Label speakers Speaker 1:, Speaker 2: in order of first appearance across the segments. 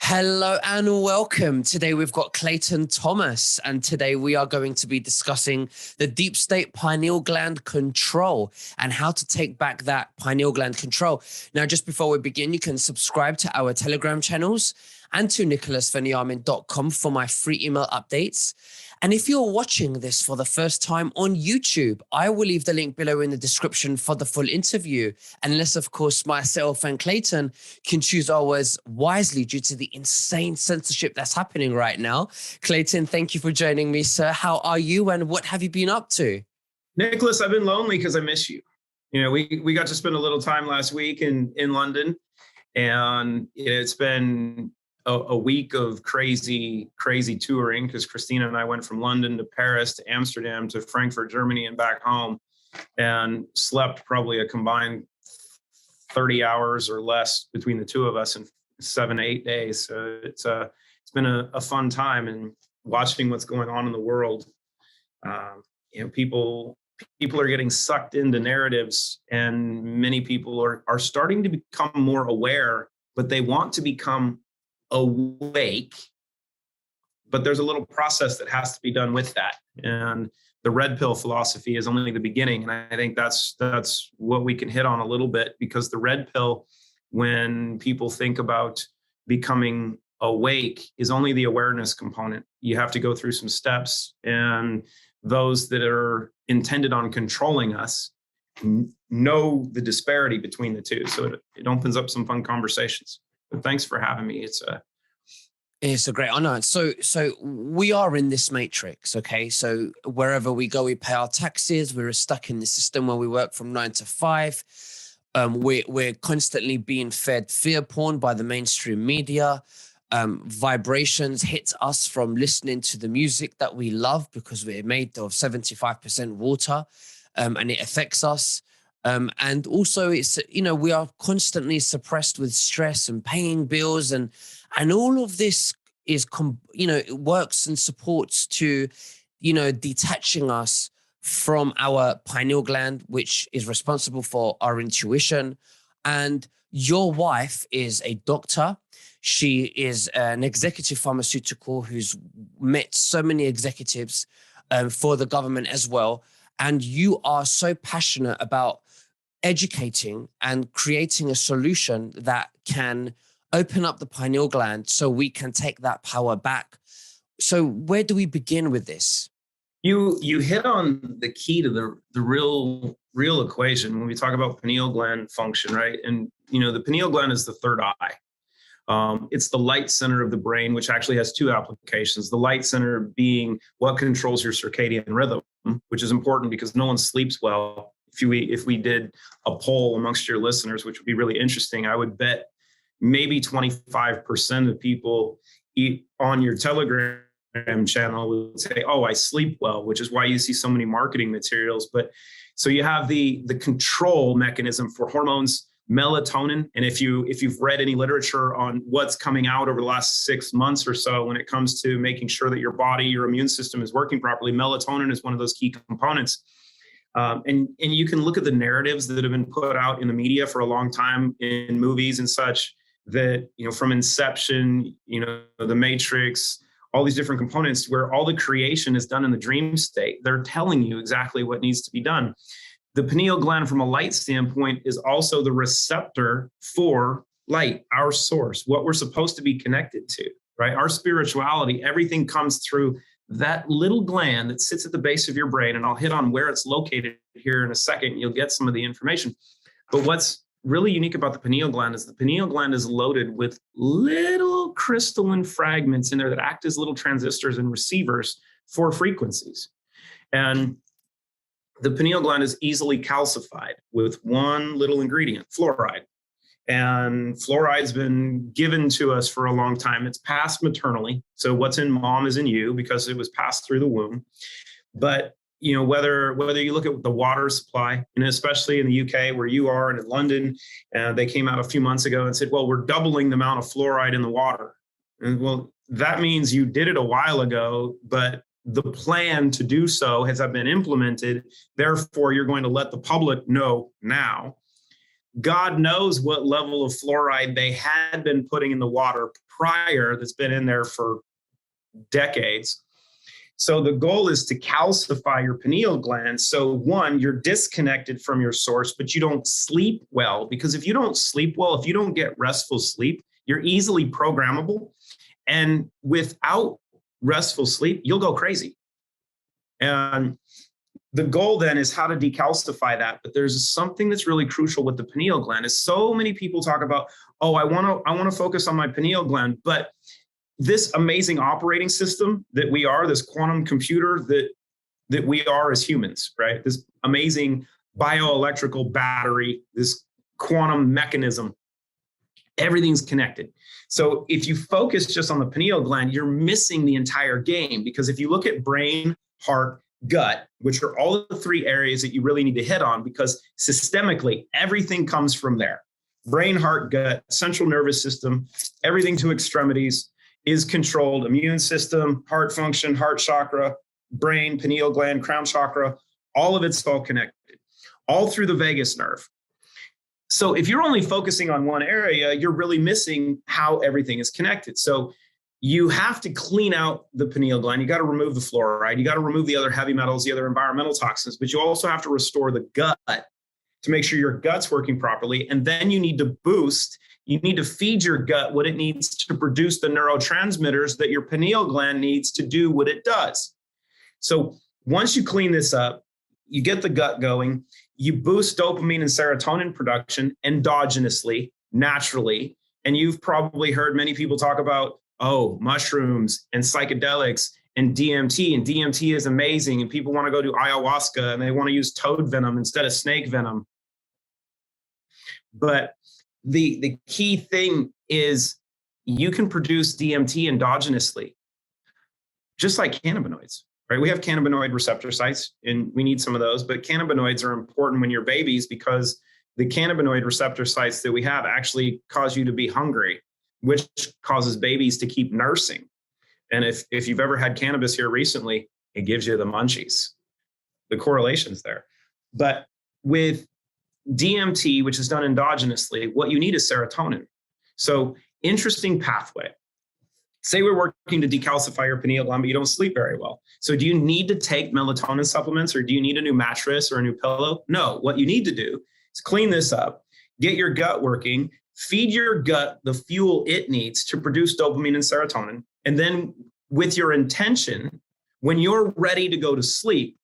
Speaker 1: Hello and welcome. Today we've got Clayton Thomas, and today we are going to be discussing the deep state pineal gland control and how to take back that pineal gland control. Now, just before we begin, you can subscribe to our Telegram channels and to nicholasveniamin.com for my free email updates. And if you're watching this for the first time on YouTube, I will leave the link below in the description for the full interview. Unless, of course, myself and Clayton can choose our words wisely due to the insane censorship that's happening right now. Clayton, thank you for joining me, sir. How are you and what have you been up to?
Speaker 2: Nicholas, I've been lonely because I miss you. You know, we got to spend a little time last week in London, and it's been a week of crazy touring because Christina and I went from London to Paris to Amsterdam to Frankfurt, Germany, and back home, and slept probably a combined 30 hours or less between the two of us in 7 to 8 days. So it's been a fun time, and watching what's going on in the world. People are getting sucked into narratives, and many people are starting to become more aware, but they want to become awake. But there's a little process that has to be done with that. And the red pill philosophy is only the beginning. And I think that's what we can hit on a little bit, because the red pill, when people think about becoming awake, is only the awareness component. You have to go through some steps, and those that are intended on controlling us know the disparity between the two. So it opens up some fun conversations. But thanks for having me.
Speaker 1: It's a great honor. So we are in this matrix, okay? So wherever we go, we pay our taxes. We're stuck in the system where we work from 9 to 5. We're constantly being fed fear porn by the mainstream media. Vibrations hit us from listening to the music that we love because we're made of 75% water, and it affects us. And also it's, we are constantly suppressed with stress and paying bills, and all of this is, it works and supports to, detaching us from our pineal gland, which is responsible for our intuition. And your wife is a doctor. She is an executive pharmaceutical who's met so many executives for the government as well. And you are so passionate about educating and creating a solution that can open up the pineal gland so we can take that power back. So where do we begin with this?
Speaker 2: You hit on the key to the real equation when we talk about pineal gland function, right? And the pineal gland is the third eye. It's the light center of the brain, which actually has two applications. The light center being what controls your circadian rhythm, which is important because no one sleeps well. If we did a poll amongst your listeners, which would be really interesting, I would bet maybe 25% of people on your Telegram channel would say, "Oh, I sleep well," which is why you see so many marketing materials. But so you have the control mechanism for hormones, melatonin. And if you've read any literature on what's coming out over the last 6 months or so when it comes to making sure that your body, your immune system is working properly, melatonin is one of those key components. And you can look at the narratives that have been put out in the media for a long time, in movies and such, that, from Inception, The Matrix, all these different components where all the creation is done in the dream state. They're telling you exactly what needs to be done. The pineal gland, from a light standpoint, is also the receptor for light, our source, what we're supposed to be connected to, right? Our spirituality, everything comes through that little gland that sits at the base of your brain. And I'll hit on where it's located here in a second. You'll get some of the information. But what's really unique about the pineal gland is the pineal gland is loaded with little crystalline fragments in there that act as little transistors and receivers for frequencies. And the pineal gland is easily calcified with one little ingredient, fluoride. And fluoride's been given to us for a long time. It's passed maternally. So what's in mom is in you because it was passed through the womb. But whether you look at the water supply, and especially in the UK where you are, and in London, they came out a few months ago and said, well, we're doubling the amount of fluoride in the water. And well, that means you did it a while ago, but the plan to do so has been implemented. Therefore, you're going to let the public know now. God knows what level of fluoride they had been putting in the water prior that's been in there for decades. So the goal is to calcify your pineal gland. So one, you're disconnected from your source, but you don't sleep well, because if you don't sleep well, if you don't get restful sleep, you're easily programmable. And without restful sleep, you'll go crazy. And the goal then is how to decalcify that. But there's something that's really crucial with the pineal gland is so many people talk about, oh, I want to focus on my pineal gland, but this amazing operating system that we are, this quantum computer that we are as humans, right? This amazing bioelectrical battery, this quantum mechanism, everything's connected. So if you focus just on the pineal gland, you're missing the entire game, because if you look at brain, heart, gut, which are all the three areas that you really need to hit on, because systemically, everything comes from there. Brain, heart, gut, central nervous system, everything to extremities is controlled. Immune system, heart function, heart chakra, brain, pineal gland, crown chakra, all of it's all connected, all through the vagus nerve. So if you're only focusing on one area, you're really missing how everything is connected. So you have to clean out the pineal gland. You got to remove the fluoride. You got to remove the other heavy metals, the other environmental toxins, but you also have to restore the gut to make sure your gut's working properly. And then you need to you need to feed your gut what it needs to produce the neurotransmitters that your pineal gland needs to do what it does. So once you clean this up, you get the gut going, you boost dopamine and serotonin production endogenously, naturally. And you've probably heard many people talk about, oh, mushrooms and psychedelics and DMT. And DMT is amazing. And people want to go do ayahuasca and they want to use toad venom instead of snake venom. But the key thing is you can produce DMT endogenously, just like cannabinoids, right? We have cannabinoid receptor sites and we need some of those, but cannabinoids are important when you're babies, because the cannabinoid receptor sites that we have actually cause you to be hungry, which causes babies to keep nursing. And if you've ever had cannabis here recently, it gives you the munchies. The correlation's there. But with DMT, which is done endogenously, what you need is serotonin. So interesting pathway. Say we're working to decalcify your pineal gland, but you don't sleep very well. So do you need to take melatonin supplements, or do you need a new mattress or a new pillow? No, what you need to do is clean this up, get your gut working, feed your gut the fuel it needs to produce dopamine and serotonin. And then with your intention, when you're ready to go to sleep,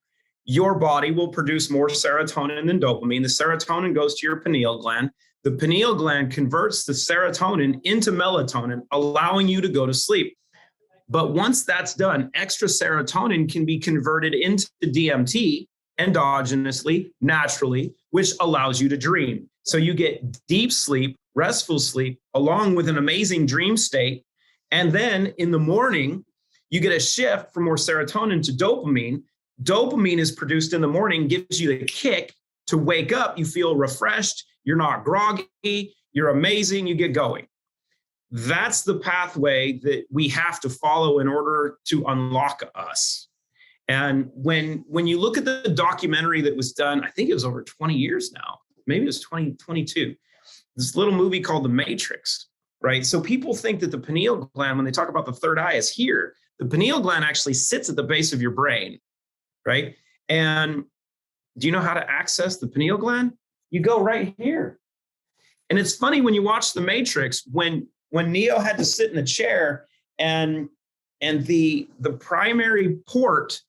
Speaker 2: your body will produce more serotonin than dopamine. The serotonin goes to your pineal gland. The pineal gland converts the serotonin into melatonin, allowing you to go to sleep. But once that's done, extra serotonin can be converted into DMT endogenously, naturally, which allows you to dream. So you get deep sleep, restful sleep, along with an amazing dream state. And then in the morning, you get a shift from more serotonin to dopamine. Dopamine is produced in the morning, gives you the kick to wake up. You feel refreshed. You're not groggy. You're amazing. You get going. That's the pathway that we have to follow in order to unlock us. And when you look at the documentary that was done, I think it was over 20 years now, maybe it was 2022, this little movie called The Matrix, right? So people think that the pineal gland, when they talk about the third eye, is here. The pineal gland actually sits at the base of your brain, right? And do you know how to access the pineal gland? You go right here. And it's funny when you watch The Matrix, when Neo had to sit in the chair and the primary port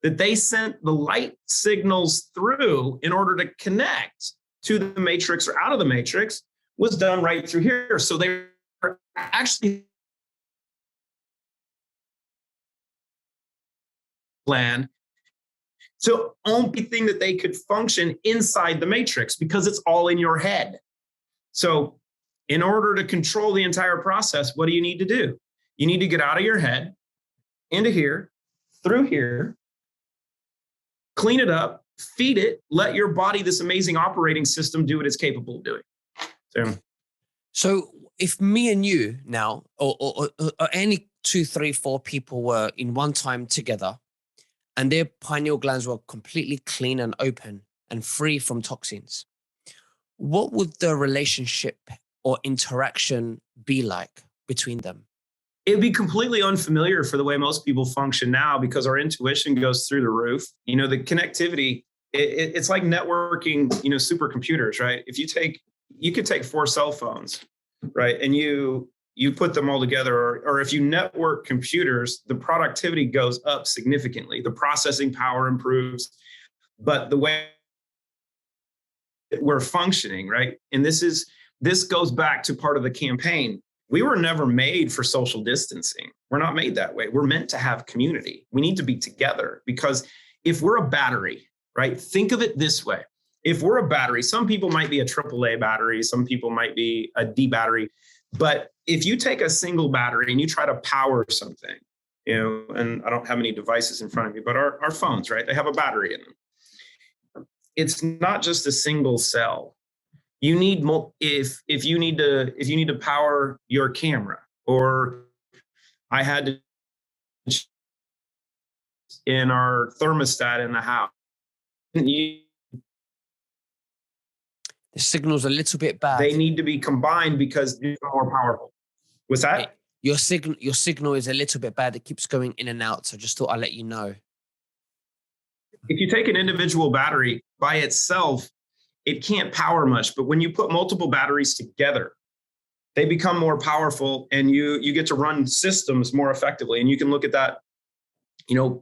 Speaker 2: that they sent the light signals through in order to connect to the matrix or out of the matrix was done right through here. So they were actually planned. So only thing that they could function inside the matrix, because it's all in your head. So in order to control the entire process, what do you need to do? You need to get out of your head, into here, through here, clean it up, feed it, let your body, this amazing operating system, do what it's capable of doing.
Speaker 1: So if me and you now, or any 2, 3, 4 people were in one time together and their pineal glands were completely clean and open and free from toxins, what would the relationship or interaction be like between them?
Speaker 2: It'd be completely unfamiliar for the way most people function now because our intuition goes through the roof. The connectivity, it's like networking, supercomputers, right? You could take 4 cell phones, right? And you put them all together, or if you network computers, the productivity goes up significantly. The processing power improves, but the way we're functioning, right? And this goes back to part of the campaign. We were never made for social distancing. We're not made that way. We're meant to have community. We need to be together because if we're a battery, right? Think of it this way. If we're a battery, some people might be a AAA battery, some people might be a D battery. But if you take a single battery and you try to power something, and I don't have any devices in front of me, but our phones, right? They have a battery in them. It's not just a single cell. You need if you need to power your camera, or I had to in our thermostat in the house.
Speaker 1: The signal's a little bit bad.
Speaker 2: They need to be combined because they're more powerful. What's that?
Speaker 1: Your signal is a little bit bad. It keeps going in and out. So just thought I'd let you know.
Speaker 2: If you take an individual battery by itself, it can't power much. But when you put multiple batteries together, they become more powerful, and you get to run systems more effectively. And you can look at that,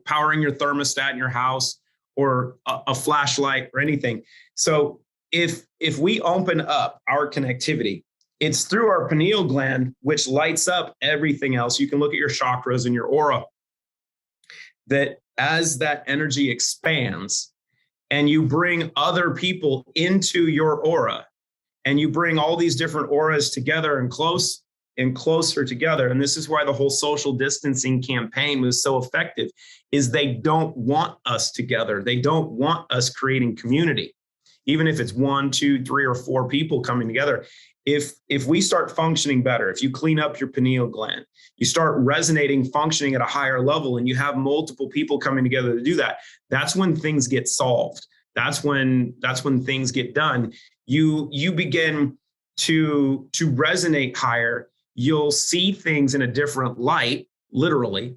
Speaker 2: powering your thermostat in your house, or a flashlight, or anything. So if we open up our connectivity, it's through our pineal gland, which lights up everything else. You can look at your chakras and your aura, that as that energy expands and you bring other people into your aura, and you bring all these different auras together and closer together. And this is why the whole social distancing campaign was so effective, is they don't want us together. They don't want us creating community. Even if it's 1, 2, 3, or 4 people coming together. If we start functioning better, if you clean up your pineal gland, you start resonating, functioning at a higher level, and you have multiple people coming together to do that, that's when things get solved. That's when things get done. You begin to resonate higher. You'll see things in a different light, literally.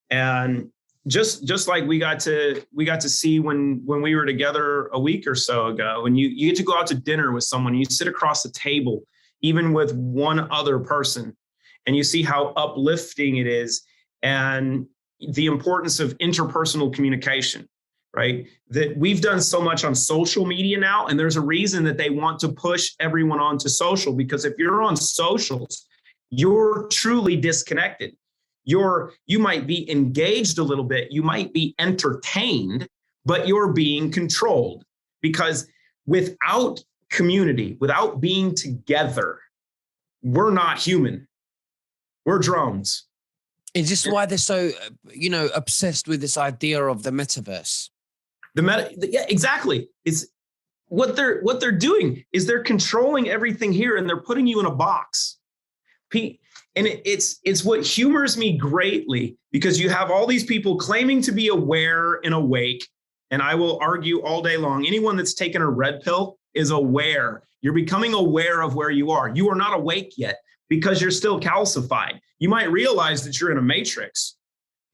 Speaker 2: And just like we got to see when we were together a week or so ago, and you get to go out to dinner with someone, you sit across the table, even with one other person, and you see how uplifting it is, and the importance of interpersonal communication, right? That we've done so much on social media now, and there's a reason that they want to push everyone onto social, because if you're on socials, you're truly disconnected. You might be engaged a little bit, you might be entertained, but you're being controlled, because without community, without being together, we're not human. We're drones.
Speaker 1: Is this why they're so, obsessed with this idea of the metaverse?
Speaker 2: Yeah, exactly. It's what they're doing is they're controlling everything here, and they're putting you in a box. And it's what humors me greatly, because you have all these people claiming to be aware and awake. And I will argue all day long, anyone that's taken a red pill is aware. You're becoming aware of where you are. You are not awake yet because you're still calcified. You might realize that you're in a matrix,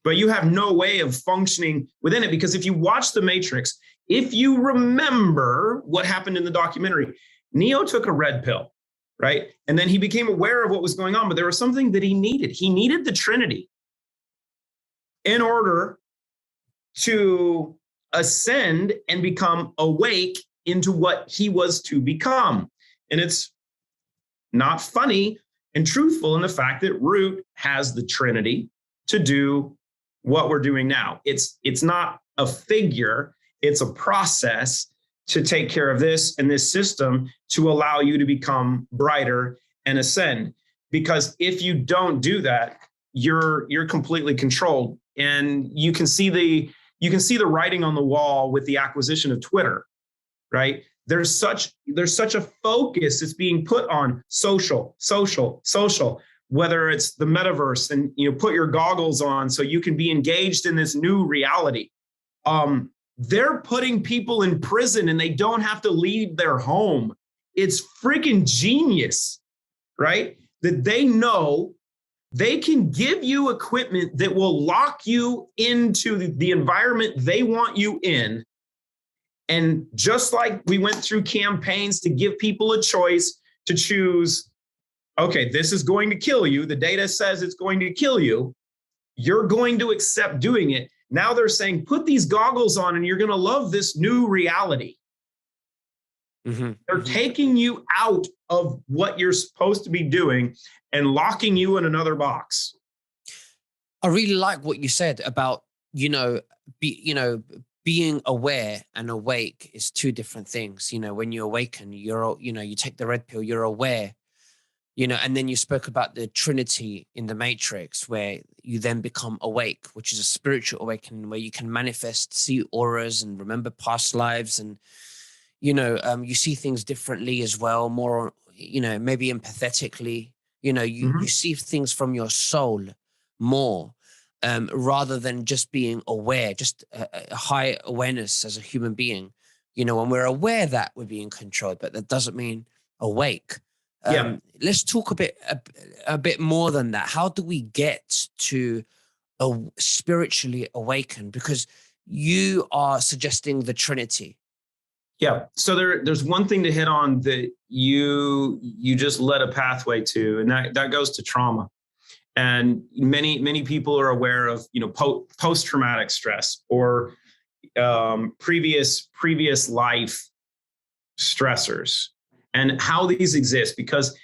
Speaker 2: but you have no way of functioning within it. Because if you watch the Matrix, if you remember what happened in the documentary, Neo took a red pill. Right. And then he became aware of what was going on, but there was something that he needed. He needed the Trinity in order to ascend and become awake into what he was to become. And it's not funny and truthful in the fact that Root has the Trinity to do what we're doing now. It's not a figure, it's a process to take care of this and this system to allow you to become brighter and ascend. Because if you don't do that, you're completely controlled. And you can see the writing on the wall with the acquisition of Twitter, right? There's such a focus that's being put on social, whether it's the metaverse, and put your goggles on so you can be engaged in this new reality. They're putting people in prison and they don't have to leave their home. it's freaking genius, right? That they know they can give you equipment that will lock you into the environment they want you in. And just like we went through campaigns to give people a choice to choose, okay, this is going to kill you. The data says it's going to kill you. You're going to accept doing it. Now they're saying, put these goggles on and you're going to love this new reality. Mm-hmm. They're taking you out of what you're supposed to be doing and locking you in another box.
Speaker 1: I really like what you said about, being aware and awake is two different things. When you awaken, you take the red pill, you're aware, and then you spoke about the Trinity in the Matrix, where you then become awake, which is a spiritual awakening where you can manifest, see auras and remember past lives. And, you see things differently as well, more, maybe empathetically, you see things from your soul more. Rather than just being aware, just a high awareness as a human being, when we're aware that we're being controlled, but that doesn't mean awake. Let's talk a bit more than that. How do we get to spiritually awaken? Because you are suggesting the Trinity.
Speaker 2: Yeah. So there's one thing to hit on that you just led a pathway to, and that goes to trauma. And many people are aware of, post-traumatic stress or previous life stressors and how these exist, because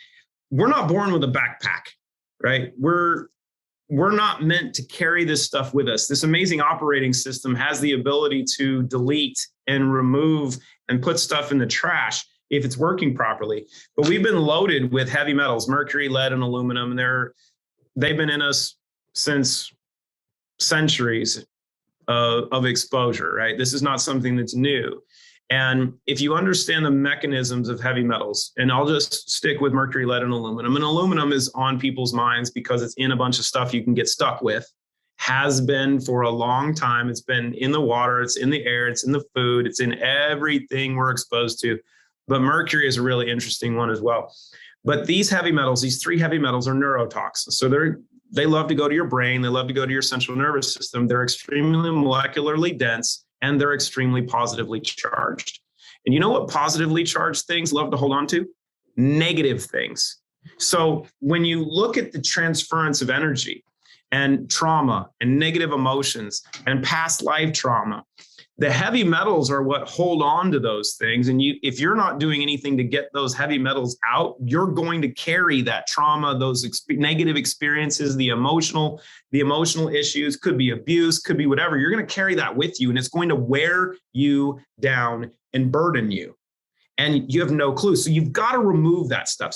Speaker 2: we're not born with a backpack, right? We're not meant to carry this stuff with us. This amazing operating system has the ability to delete and remove and put stuff in the trash if it's working properly. But we've been loaded with heavy metals, mercury, lead, and aluminum, and they've been in us since centuries of exposure, right? This is not something that's new. And if you understand the mechanisms of heavy metals, and I'll just stick with mercury, lead, and aluminum is on people's minds because it's in a bunch of stuff you can get stuck with, has been for a long time. It's been in the water, it's in the air, it's in the food, it's in everything we're exposed to. But mercury is a really interesting one as well. But these heavy metals, these three heavy metals, are neurotoxins. So they love to go to your brain. They love to go to your central nervous system. They're extremely molecularly dense, and they're extremely positively charged. And you know what positively charged things love to hold on to? Negative things. So when you look at the transference of energy and trauma and negative emotions and past life trauma, the heavy metals are what hold on to those things. And if you're not doing anything to get those heavy metals out, you're going to carry that trauma, those negative experiences, the emotional issues, could be abuse, could be whatever. You're going to carry that with you, and it's going to wear you down and burden you. And you have no clue. So you've got to remove that stuff.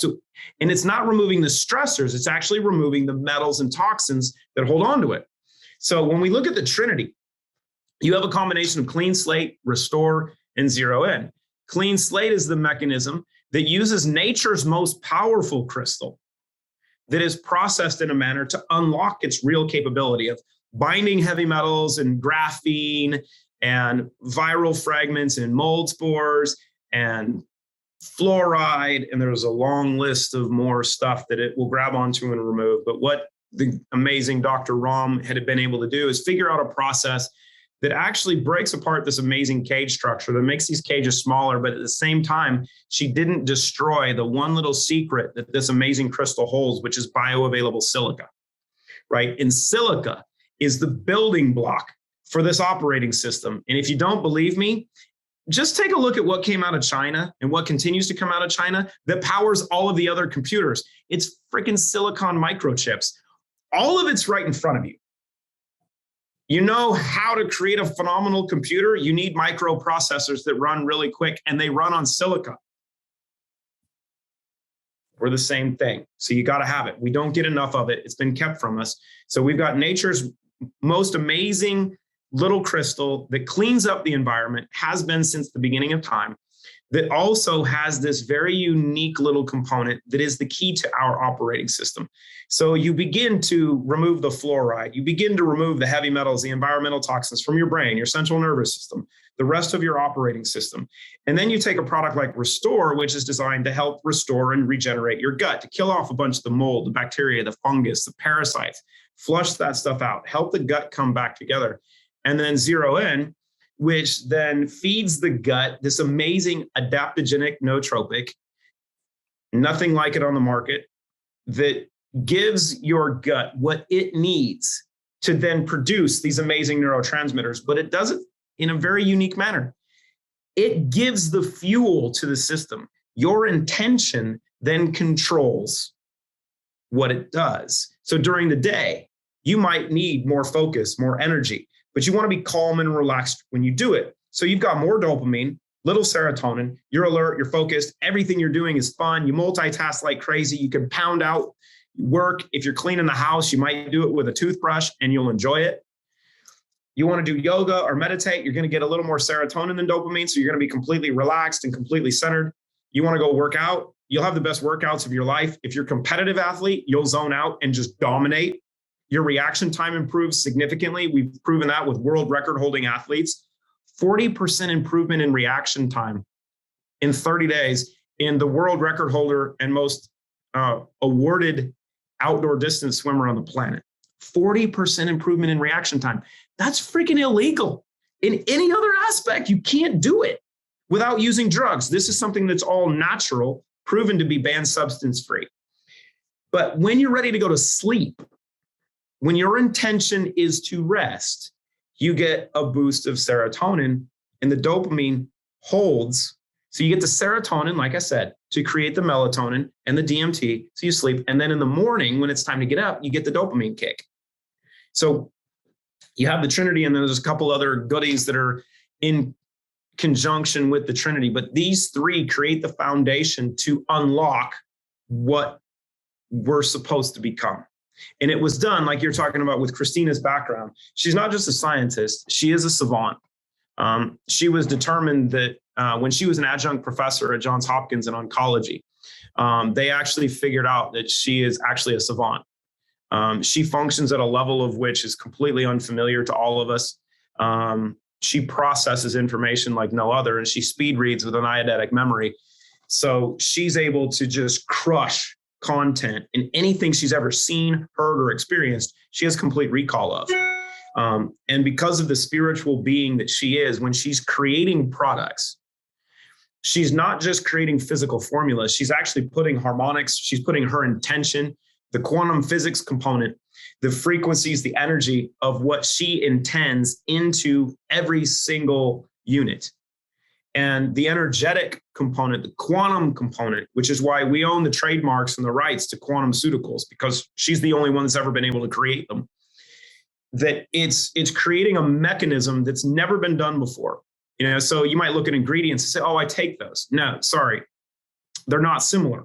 Speaker 2: And it's not removing the stressors, it's actually removing the metals and toxins that hold on to it. So when we look at the Trinity, you have a combination of clean slate, restore, and zero in. Clean slate is the mechanism that uses nature's most powerful crystal that is processed in a manner to unlock its real capability of binding heavy metals and graphene and viral fragments and mold spores and fluoride. And there's a long list of more stuff that it will grab onto and remove. But what the amazing Dr. Ram had been able to do is figure out a process that actually breaks apart this amazing cage structure that makes these cages smaller. But at the same time, she didn't destroy the one little secret that this amazing crystal holds, which is bioavailable silica, right? And silica is the building block for this operating system. And if you don't believe me, just take a look at what came out of China and what continues to come out of China that powers all of the other computers. It's freaking silicon microchips. All of it's right in front of you. You know how to create a phenomenal computer? You need microprocessors that run really quick, and they run on silica. We're the same thing. So you got to have it. We don't get enough of it. It's been kept from us. So we've got nature's most amazing little crystal that cleans up the environment, has been since the beginning of time, that also has this very unique little component that is the key to our operating system. So you begin to remove the fluoride, you begin to remove the heavy metals, the environmental toxins from your brain, your central nervous system, the rest of your operating system. And then you take a product like Restore, which is designed to help restore and regenerate your gut, to kill off a bunch of the mold, the bacteria, the fungus, the parasites, flush that stuff out, help the gut come back together. And then Zero In, which then feeds the gut this amazing adaptogenic nootropic, nothing like it on the market, that gives your gut what it needs to then produce these amazing neurotransmitters, but it does it in a very unique manner. It gives the fuel to the system. Your intention then controls what it does. So during the day, you might need more focus, more energy, but you want to be calm and relaxed when you do it. So you've got more dopamine, little serotonin, you're alert, you're focused, everything you're doing is fun, you multitask like crazy, you can pound out work. If you're cleaning the house, you might do it with a toothbrush and you'll enjoy it. You want to do yoga or meditate, you're going to get a little more serotonin than dopamine, so you're going to be completely relaxed and completely centered. You want to go work out, you'll have the best workouts of your life. If you're a competitive athlete, you'll zone out and just dominate. Your reaction time improves significantly. We've proven that with world record holding athletes. 40% improvement in reaction time in 30 days in the world record holder and most awarded outdoor distance swimmer on the planet. 40% improvement in reaction time. That's freaking illegal. In any other aspect, you can't do it without using drugs. This is something that's all natural, proven to be banned substance free. But when you're ready to go to sleep, when your intention is to rest, you get a boost of serotonin and the dopamine holds. So you get the serotonin, like I said, to create the melatonin and the DMT, so you sleep. And then in the morning, when it's time to get up, you get the dopamine kick. So you have the Trinity, and then there's a couple other goodies that are in conjunction with the Trinity. But these three create the foundation to unlock what we're supposed to become. And it was done, like you're talking about with Christina's background. She's not just a scientist, she is a savant. She was determined that when she was an adjunct professor at Johns Hopkins in oncology, they actually figured out that she is actually a savant. She functions at a level of which is completely unfamiliar to all of us. She processes information like no other, and she speed reads with an eidetic memory. So she's able to just crush content, and anything she's ever seen, heard, or experienced, she has complete recall of. And because of the spiritual being that she is, when she's creating products, she's not just creating physical formulas, she's actually putting harmonics, she's putting her intention, the quantum physics component, the frequencies, the energy of what she intends into every single unit. And the energetic component, the quantum component, which is why we own the trademarks and the rights to Quantumceuticals, because she's the only one that's ever been able to create them. That it's creating a mechanism that's never been done before. You know, so you might look at ingredients and say, oh, I take those. No, sorry, they're not similar,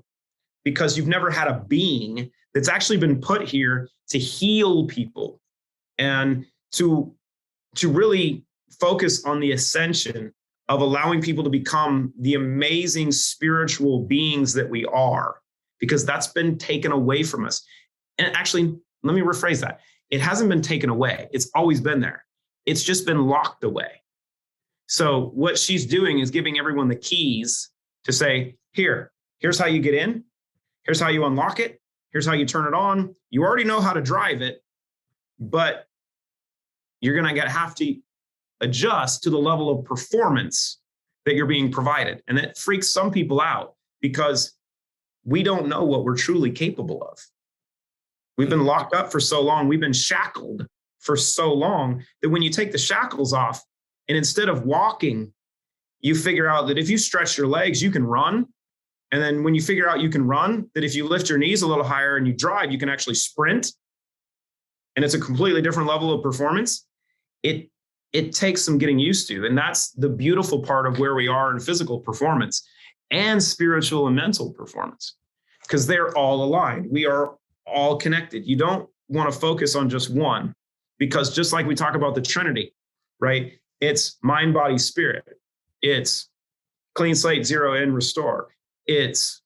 Speaker 2: because you've never had a being that's actually been put here to heal people and to really focus on the ascension of allowing people to become the amazing spiritual beings that we are, because that's been taken away from us. And actually, let me rephrase that. It hasn't been taken away. It's always been there. It's just been locked away. So what she's doing is giving everyone the keys to say, here's how you get in. Here's how you unlock it. Here's how you turn it on. You already know how to drive it, but you're going to have to adjust to the level of performance that you're being provided. And that freaks some people out, because we don't know what we're truly capable of. We've been locked up for so long. We've been shackled for so long that when you take the shackles off, and instead of walking, you figure out that if you stretch your legs, you can run. And then when you figure out you can run, that if you lift your knees a little higher and you drive, you can actually sprint. And it's a completely different level of performance. It takes some getting used to. And that's the beautiful part of where we are in physical performance and spiritual and mental performance, because they're all aligned. We are all connected. You don't want to focus on just one, because just like we talk about the Trinity, right? It's mind, body, spirit. It's clean slate, zero in, restore. It's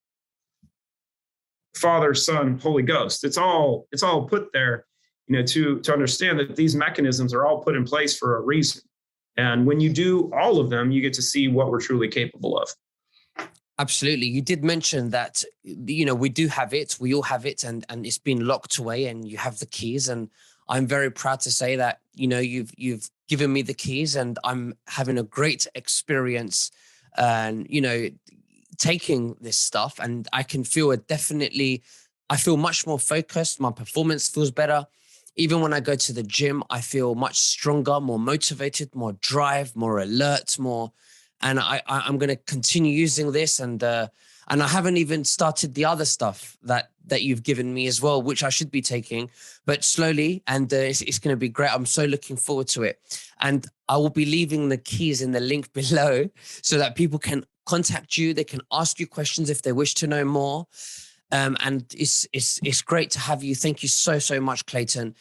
Speaker 2: Father, Son, Holy Ghost. It's all put there, to understand that these mechanisms are all put in place for a reason. And when you do all of them, you get to see what we're truly capable of.
Speaker 1: Absolutely. You did mention that, we do have it, we all have it, and it's been locked away and you have the keys. And I'm very proud to say that, you've given me the keys, and I'm having a great experience and, taking this stuff. And I can feel I feel much more focused. My performance feels better. Even when I go to the gym, I feel much stronger, more motivated, more drive, more alert, and I'm going to continue using this. And I haven't even started the other stuff that you've given me as well, which I should be taking, but slowly. And it's going to be great. I'm so looking forward to it. And I will be leaving the keys in the link below so that people can contact you. They can ask you questions if they wish to know more. And it's great to have you. Thank you so much, Clayton.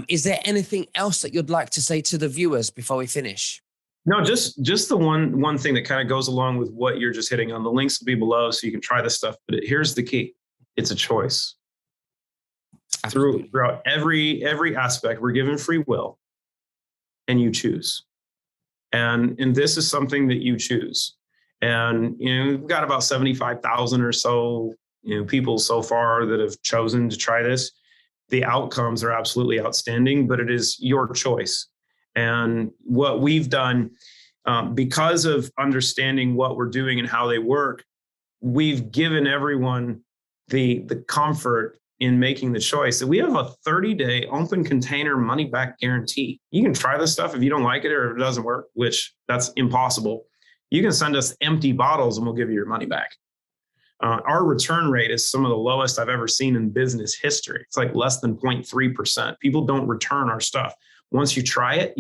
Speaker 1: Is there anything else that you'd like to say to the viewers before we finish?
Speaker 2: No, just the one thing that kind of goes along with what you're just hitting on. The links will be below so you can try this stuff. But here's the key. It's a choice. Throughout every aspect, we're given free will, and you choose. And this is something that you choose. And we've got about 75,000 or so people so far that have chosen to try this. The outcomes are absolutely outstanding, but it is your choice. And what we've done, because of understanding what we're doing and how they work, we've given everyone the comfort in making the choice that we have a 30-day open container money back guarantee. You can try this stuff. If you don't like it or if it doesn't work, which that's impossible, you can send us empty bottles and we'll give you your money back. Our return rate is some of the lowest I've ever seen in business history. It's like less than 0.3%. People don't return our stuff. Once you try it,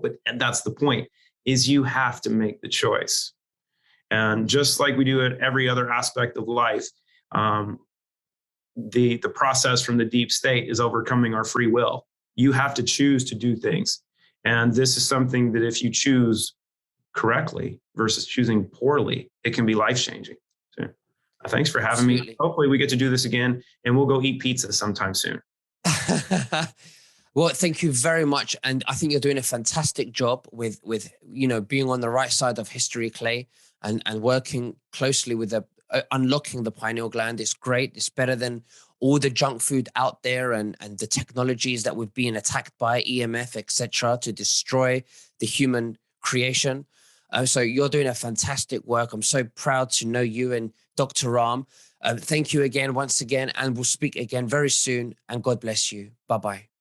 Speaker 2: but that's the point, is you have to make the choice. And just like we do at every other aspect of life, the process from the deep state is overcoming our free will. You have to choose to do things. And this is something that if you choose correctly versus choosing poorly, it can be life-changing. So, thanks for having me. Hopefully we get to do this again, and we'll go eat pizza sometime soon.
Speaker 1: Well, thank you very much. And I think you're doing a fantastic job with being on the right side of history, Clay, and working closely with unlocking the pineal gland. Is great. It's better than all the junk food out there and the technologies that we've been attacked by, EMF, etc., to destroy the human creation. So you're doing a fantastic work. I'm so proud to know you and Dr. Ram. Thank you again, once again, and we'll speak again very soon. And God bless you. Bye-bye.